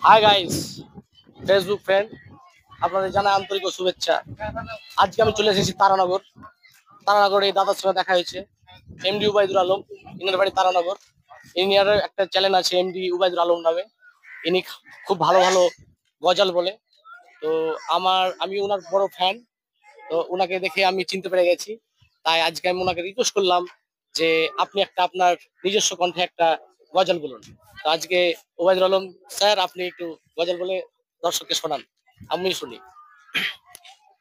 Hi guys, Facebook friend, আপনাদের জানা আন্তরিক শুভেচ্ছা। আজকে আমি চলে এসেছি তারানগর। তারানগরে এই দাদার সঙ্গে দেখা হয়েছে, এমডি উবাইদুল আলম। ইনার বাড়ি তারানগর। ইনার একটা চ্যানেল আছে এমডি উবাইদুল আলম নামে। ইনি খুব ভালো ভালো গজল বলে। তো আমি ওনার বড় ফ্যান। তো ওনাকে দেখে আমি চিনতে পেরে গেছি। তাই আজকে আমি ওনাকে রিকোয়েস্ট করলাম যে আপনি আপনার নিজস্ব কণ্ঠে একটা গজল বলুন। তো আজকে ওবায়দুল আলম স্যার, আপনি একটু গজল বলে দর্শককে শোনান, আমি শুনি।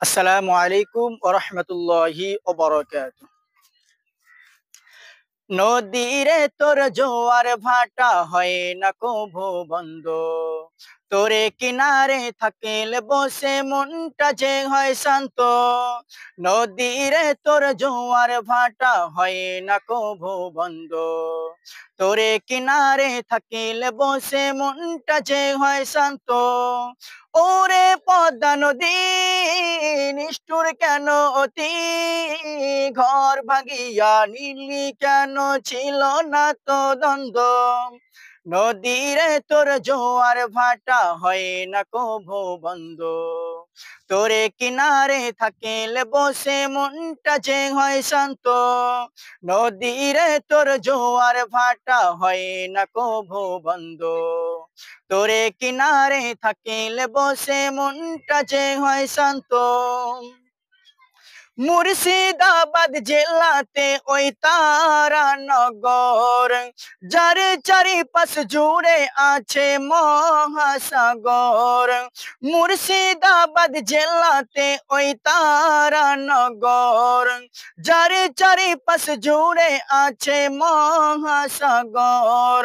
আসসালামু আলাইকুম ওয়া রাহমাতুল্লাহি ওয়া বারাকাতুহু। নদীরে তোর জোয়ার ভাটা হয় না কভু বন্ধ, তোরে কিনারে থাকিলে বসে মনটা যে হয় শান্ত। নদীরে তোর জোয়ার ভাটা হয় না কভু বন্ধ, তোরে কিনারে থাকিলে বসে মনটা যে হয় শান্ত। ওরে পদ্মা নদী নিষ্ঠুর কেন অতি, ঘর ভাঙিয়া নিলি কেন, ছিল না তো দ্বন্দ্ব। নদীরে তোর জোয়ার ভাটা হয় না কভু বন্ধ, তোরে কিনারে থাকিলে বসে মনটা যে হয় শান্ত। নদীরে তোর জোয়ার ভাটা হয় না কভু বন্ধ, তোরে কিনারে থাকিলে বসে মনটা যে হয় শান্ত। মুর্শিদাবাদ জেলাতে ওই তারানগর, যার চারিপাশ জুড়ে আছে মহাসাগর। মুর্শিদাবাদ জেলাতে ওই তারানগর, যার চারিপাশ জুড়ে আছে মহাসাগর।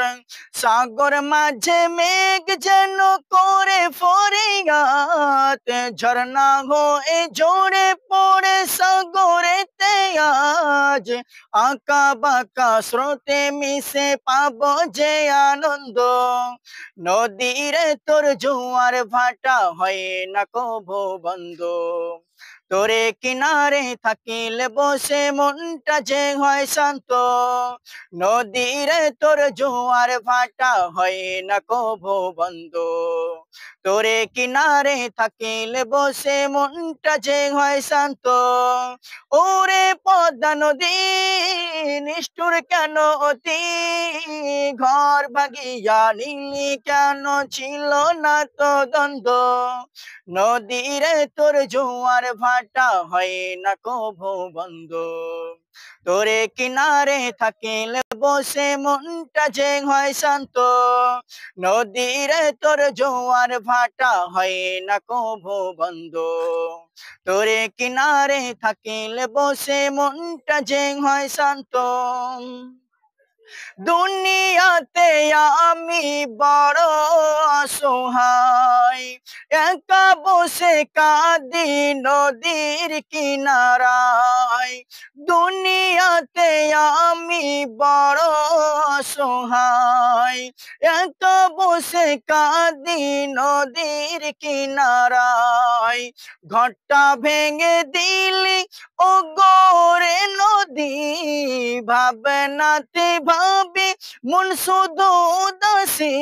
সাগর মাঝে মেঘ যেন করে ফরিয়াদ, ঝরনা হয়ে ঝরে পড়ে সাগরেতে আজ। আঁকা বাঁকা স্রোতে মিশে পাবো যে আনন্দ। নদীরে তোর জোয়ার ভাটা হয় না কভু বন্ধ, তোরে কিনারে থাকিলে বসে মনটা যে হয় শান্ত। নদীরে তোর জোয়ার ভাটা হয় না কভু বন্ধ, তোরে কিনারে থাকিলে বসে মনটা যে হয় শান্ত। ওরে পদ্মা নদী নিষ্ঠুর কেন অতি, ঘর ভাঙিয়া নিলি কেন, ছিল না তো দ্বন্দ্ব। নদীরে তোর জোয়ার ভাটা হয় না কভু বন্ধ, তোরে কিনারে থাকিলে বসে মনটা যে হয় শান্ত। নদীরে তোর জোয়ার ভাটা হয় না কভু বন্ধ, তোরে কিনারে থাকিলে বসে মনটা যে হয় শান্ত। দুনিয়াতে আমি বড় অসহায়, একা বসে কাঁদি নদীর কিনারায়। দুনিয়াতে আমি বড় অসহায়, একা বসে কাঁদি নদীর কিনারায়। ঘরটা ভেঙে দিলি ও গোরে নদী, ভাবনাতে ভাবি মন শুধু উদাসী,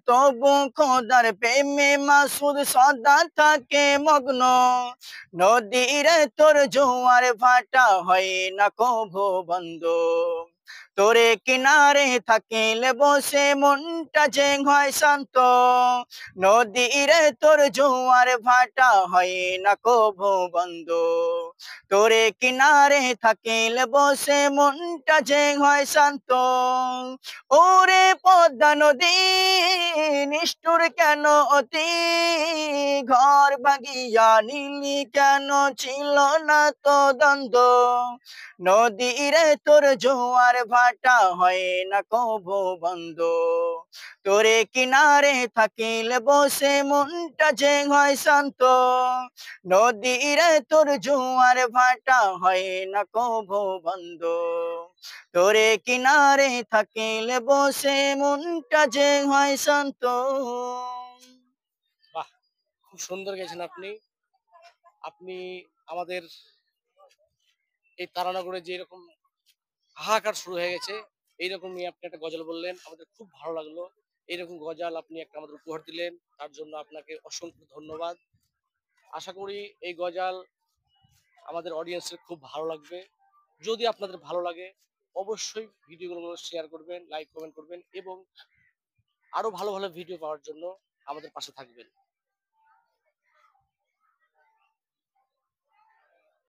তবু খোদার প্রেমে মাসুদ সদা থাকে মগ্ন। নদীরে তোর জোয়ার ভাটা হয় না কভু বন্ধ, তোরে কিনারে থাকিলে বসে মনটা যে হয় শান্ত। নদীরে তোর জোয়ার ভাটা হয় না কভু বন্ধ, তোরে কিনারে থাকিলে বসে মনটা যে হয় শান্ত। ওরে পদ্মা নদী নিষ্ঠুর কেন অতি, ঘর ভাঙিয়া নিলি কেন, ছিল না তো দ্বন্দ্ব। নদীরে তোর জোয়ার ভাটা হয় না কভু বন্ধ, তোরে কিনারে থাকিলে বসে মনটা যে হয় শান্ত। নদীরে তোর জোয়ার ভাটা হয় না কভু বন্ধ, তোরে কিনারে থাকিলে বসে মনটা যে হয় শান্ত। বাহ, খুব সুন্দর গেছেন আপনি। আপনি আমাদের এই তারানগরে যে এরকম হাহাকার শুরু হয়ে গেছে, এইরকমই আপনি একটা গজল বললেন, আমাদের খুব ভালো লাগলো। এইরকম গজাল আপনি একটা আমাদের উপহার দিলেন, তার জন্য আপনাকে অসংখ্য ধন্যবাদ। আশা করি এই গজাল আমাদের অডিয়েন্সের খুব ভালো লাগবে। যদি আপনাদের ভালো লাগে অবশ্যই ভিডিওগুলো শেয়ার করবেন, লাইক কমেন্ট করবেন এবং আরো ভালো ভালো ভিডিও পাওয়ার জন্য আমাদের পাশে থাকবেন।